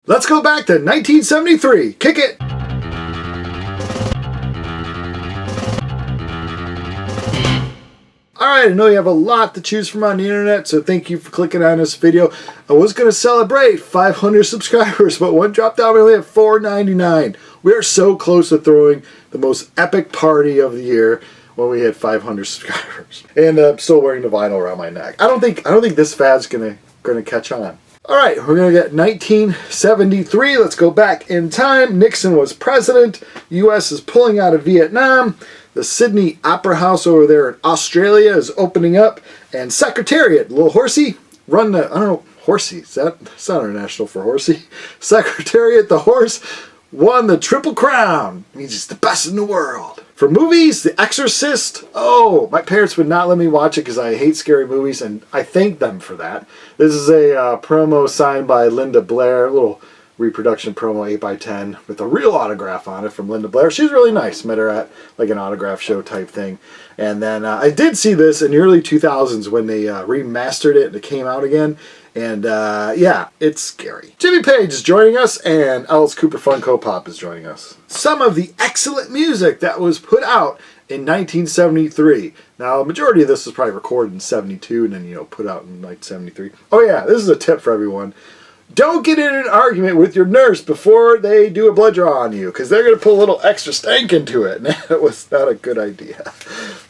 Let's go back to 1973. Kick it! Alright, I know you have a lot to choose from on the internet, so thank you for clicking on this video. I was going to celebrate 500 subscribers, but one dropped out. We only have 499. We are so close to throwing the most epic party of the year when we hit 500 subscribers. And I'm still wearing the vinyl around my neck. I don't think this fad's gonna catch on. Alright, we're gonna get 1973. Let's go back in time. Nixon was president. US is pulling out of Vietnam. The Sydney Opera House over there in Australia is opening up. And Secretariat, little horsey, run the, I don't know, horsey, that's not international for horsey. Secretariat, the horse, won the Triple Crown. It means it's the best in the world. For movies, The Exorcist. Oh, my parents would not let me watch it because I hate scary movies, and I thank them for that. This is a promo signed by Linda Blair, a little reproduction promo 8x10 with a real autograph on it from Linda Blair. She's really nice. Met her at like an autograph show type thing. And then I did see this in the early 2000s when they remastered it and it came out again. And yeah, it's scary. Jimmy Page is joining us, and Alice Cooper Funko Pop is joining us. Some of the excellent music that was put out in 1973. Now, a majority of this was probably recorded in 72 and then, you know, put out in like 73. Oh yeah, this is a tip for everyone. Don't get in an argument with your nurse before they do a blood draw on you, because they're going to put a little extra stank into it. And that was not a good idea.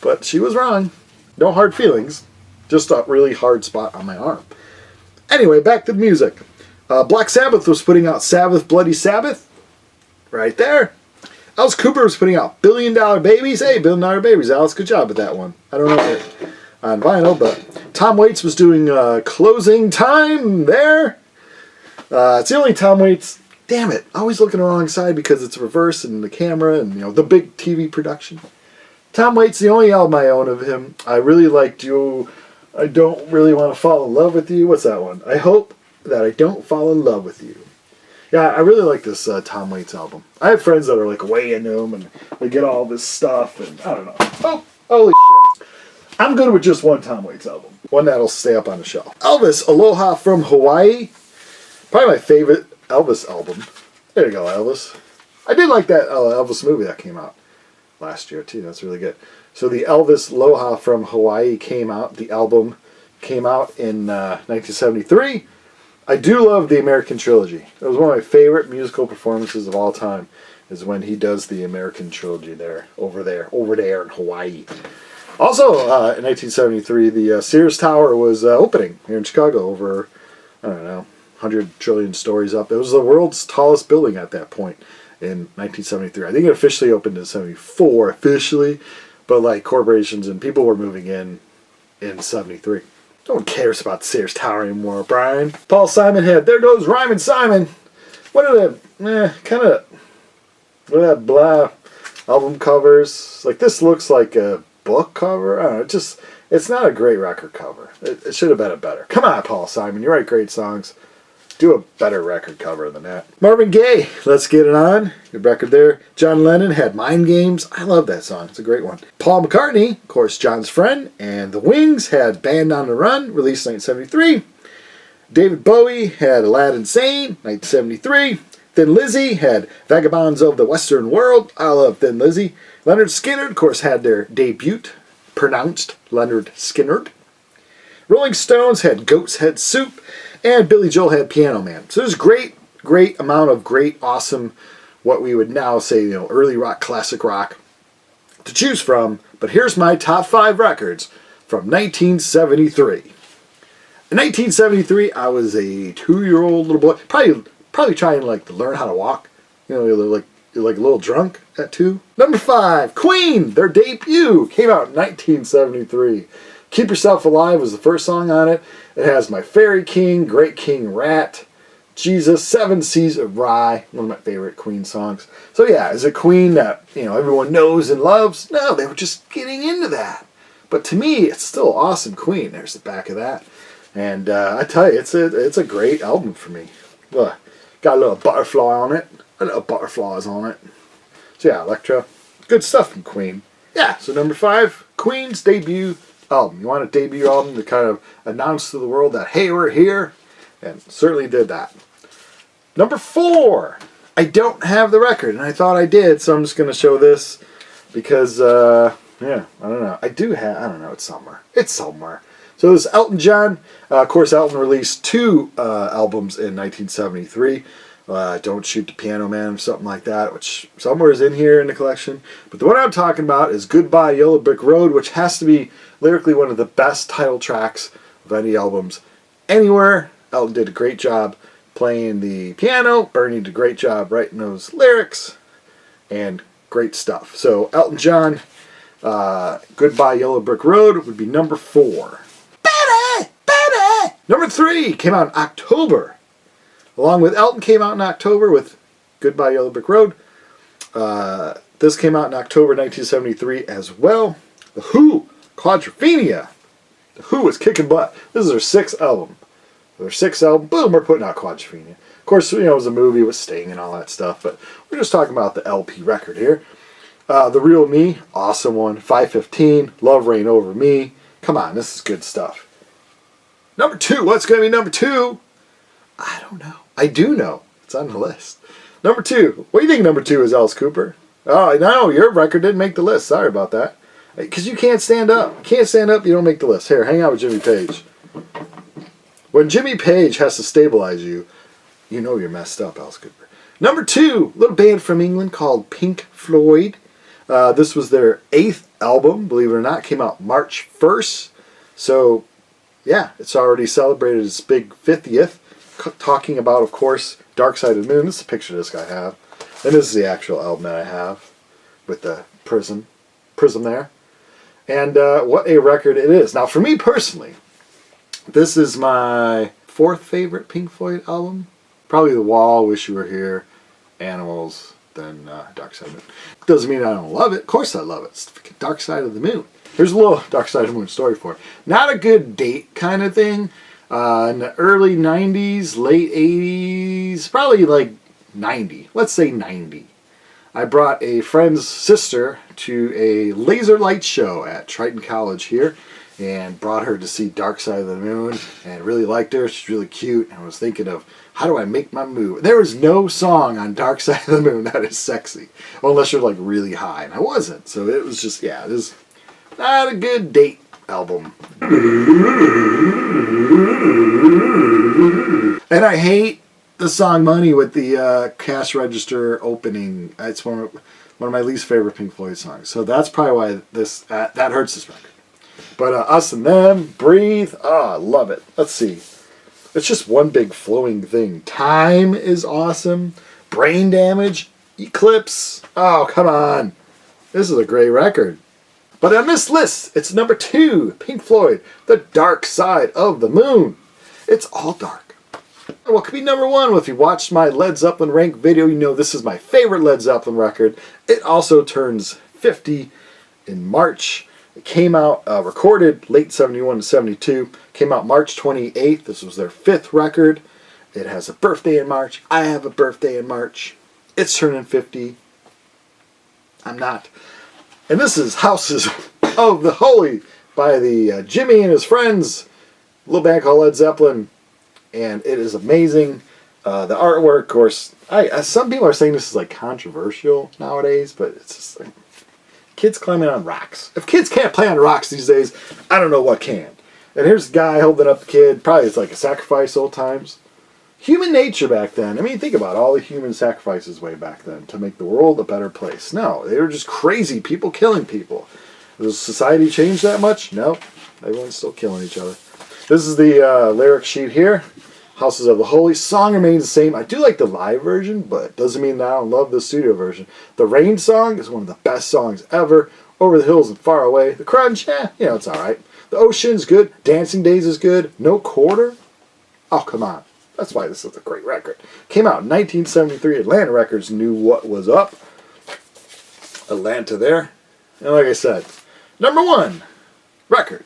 But she was wrong. No hard feelings. Just a really hard spot on my arm. Anyway, back to the music. Black Sabbath was putting out Sabbath Bloody Sabbath. Right there. Alice Cooper was putting out Billion Dollar Babies. Hey, Billion Dollar Babies, Alice. Good job with that one. I don't know if it on vinyl, but Tom Waits was doing Closing Time there. It's the only Tom Waits. Damn it. Always looking the wrong side because it's reverse and the camera and, you know, the big TV production. Tom Waits, the only album I own of him. I really liked You. I Don't Really Want to Fall in Love with You. What's that one? I Hope That I Don't Fall in Love with You. Yeah, I really like this Tom Waits album. I have friends that are like way into him and they get all this stuff and I don't know. Oh, holy shit. I'm good with just one Tom Waits album. One that'll stay up on the shelf. Elvis, Aloha from Hawaii. Probably my favorite Elvis album. There you go, Elvis. I did like that Elvis movie that came out last year, too. That's really good. So the Elvis Aloha from Hawaii came out. The album came out in 1973. I do love the American Trilogy. It was one of my favorite musical performances of all time, is when he does the American Trilogy over there in Hawaii. Also, in 1973, the Sears Tower was opening here in Chicago over, I don't know, 100 trillion stories up. It was the world's tallest building at that point in 1973. I think it officially opened in 74, officially, but like corporations and people were moving in 73. No one cares about Sears Tower anymore, Brian. Paul Simon had There Goes Rhymin' Simon. What are the, what are that blah album covers? Like this looks like a book cover. I don't know, it's not a great record cover. It should have been a better. Come on, Paul Simon, you write great songs. Do a better record cover than that. Marvin Gaye, Let's Get It On. Good record there. John Lennon had Mind Games. I love that song. It's a great one. Paul McCartney, of course, John's friend, and The Wings had Band on the Run, released 1973. David Bowie had Aladdin Sane, 1973. Thin Lizzy had Vagabonds of the Western World. I love Thin Lizzy. Leonard Skinner, of course, had their debut, pronounced Leonard Skinner. Rolling Stones had Goat's Head Soup. And Billy Joel had Piano Man. So there's great amount of great, awesome, what we would now say, you know, early rock, classic rock to choose from. But here's my top 5 records from 1973. In 1973, I was a 2-year-old little boy, probably trying like to learn how to walk. You know, you're like a little drunk at 2. Number 5, Queen, their debut, came out in 1973. Keep Yourself Alive was the first song on it. It has My Fairy King, Great King Rat, Jesus, 7 Seas of Rye, one of my favorite Queen songs. So yeah, is it Queen that, you know, everyone knows and loves? No, they were just getting into that. But to me, it's still awesome Queen. There's the back of that. And I tell you, it's a great album for me. Got a little butterfly on it. A little butterflies on it. So yeah, Electra. Good stuff from Queen. Yeah, so number 5, Queen's debut album. You want a debut album to kind of announce to the world that, hey, we're here? And certainly did that. Number 4. I don't have the record, and I thought I did, so I'm just going to show this because, yeah, I don't know. I don't know, it's somewhere. It's somewhere. So this is Elton John. Of course, Elton released 2 albums in 1973. Don't Shoot the Piano Man, or something like that, which somewhere is in here in the collection. But the one I'm talking about is Goodbye Yellow Brick Road, which has to be lyrically one of the best title tracks of any albums anywhere. Elton did a great job playing the piano. Bernie did a great job writing those lyrics. And great stuff. So Elton John, Goodbye Yellow Brick Road would be number 4. Better! Number 3 came out in October. Along with Elton came out in October with Goodbye Yellow Brick Road. This came out in October 1973 as well. The Who, Quadrophenia. The Who was kicking butt. This is their 6th album. Their 6th album, boom, we're putting out Quadrophenia. Of course, you know, it was a movie with Sting and all that stuff, but we're just talking about the LP record here. The Real Me, awesome one. 515, Love Reign Over Me. Come on, this is good stuff. Number 2, what's going to be number 2? I don't know. I do know. It's on the list. Number 2. What do you think number 2 is, Alice Cooper? Oh, no, your record didn't make the list. Sorry about that. Because you can't stand up. You can't stand up, you don't make the list. Here, hang out with Jimmy Page. When Jimmy Page has to stabilize you, you know you're messed up, Alice Cooper. Number 2, little band from England called Pink Floyd. This was their 8th album, believe it or not. Came out March 1st. So, yeah, it's already celebrated its big 50th. Talking about, of course, Dark Side of the Moon. This is a picture this guy have. And this is the actual album that I have with the prism there. And what a record it is. Now, for me personally, this is my 4th favorite Pink Floyd album. Probably The Wall, Wish You Were Here, Animals, then Dark Side of the Moon. Doesn't mean I don't love it. Of course I love it. It's the Dark Side of the Moon. Here's a little Dark Side of the Moon story for it. Not a good date kind of thing. In the early 90s, late 80s, probably like 90. Let's say 90. I brought a friend's sister to a laser light show at Triton College here and brought her to see Dark Side of the Moon and really liked her. She's really cute and was thinking of how do I make my move. There is no song on Dark Side of the Moon that is sexy. Well, unless you're like really high, and I wasn't. So it was just, yeah, it was not a good date album. And I hate the song Money with the cash register opening. It's one of my least favorite Pink Floyd songs. So that's probably why this that hurts this record. But Us and Them, Breathe, I love it. Let's see. It's just one big flowing thing. Time is awesome. Brain Damage, Eclipse. Oh, come on. This is a great record. But on this list, it's number 2, Pink Floyd, The Dark Side of the Moon. It's all dark. And what could be number 1? Well, if you watched my Led Zeppelin rank video, you know this is my favorite Led Zeppelin record. It also turns 50 in March. It came out, recorded late 71 to 72. Came out March 28th. This was their 5th record. It has a birthday in March. I have a birthday in March. It's turning 50. I'm not. And this is Houses of the Holy by the Jimmy and his friends, a little band called Led Zeppelin, and it is amazing. The artwork, of course, some people are saying this is like controversial nowadays, but it's just like kids climbing on rocks. If kids can't play on rocks these days, I don't know what can. And here's a guy holding up the kid. Probably it's like a sacrifice old times. Human nature back then. I mean, think about all the human sacrifices way back then to make the world a better place. No, they were just crazy people killing people. Does society change that much? No. Everyone's still killing each other. This is the lyric sheet here. Houses of the Holy. Song remains the same. I do like the live version, but it doesn't mean that I don't love the studio version. The Rain song is one of the best songs ever. Over the Hills and Far Away. The Crunch, it's alright. The Ocean's good. Dancing Days is good. No Quarter. Oh, come on. That's why this is a great record. Came out in 1973. Atlanta Records knew what was up. Atlanta there. And like I said, number 1 record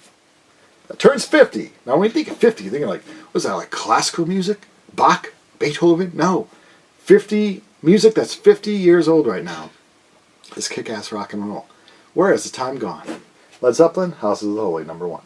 that turns 50. Now when you think of 50, you're thinking like, was that like classical music? Bach? Beethoven? No. 50 music that's 50 years old right now is kick-ass rock and roll. Where has the time gone? Led Zeppelin, Houses of the Holy, number 1.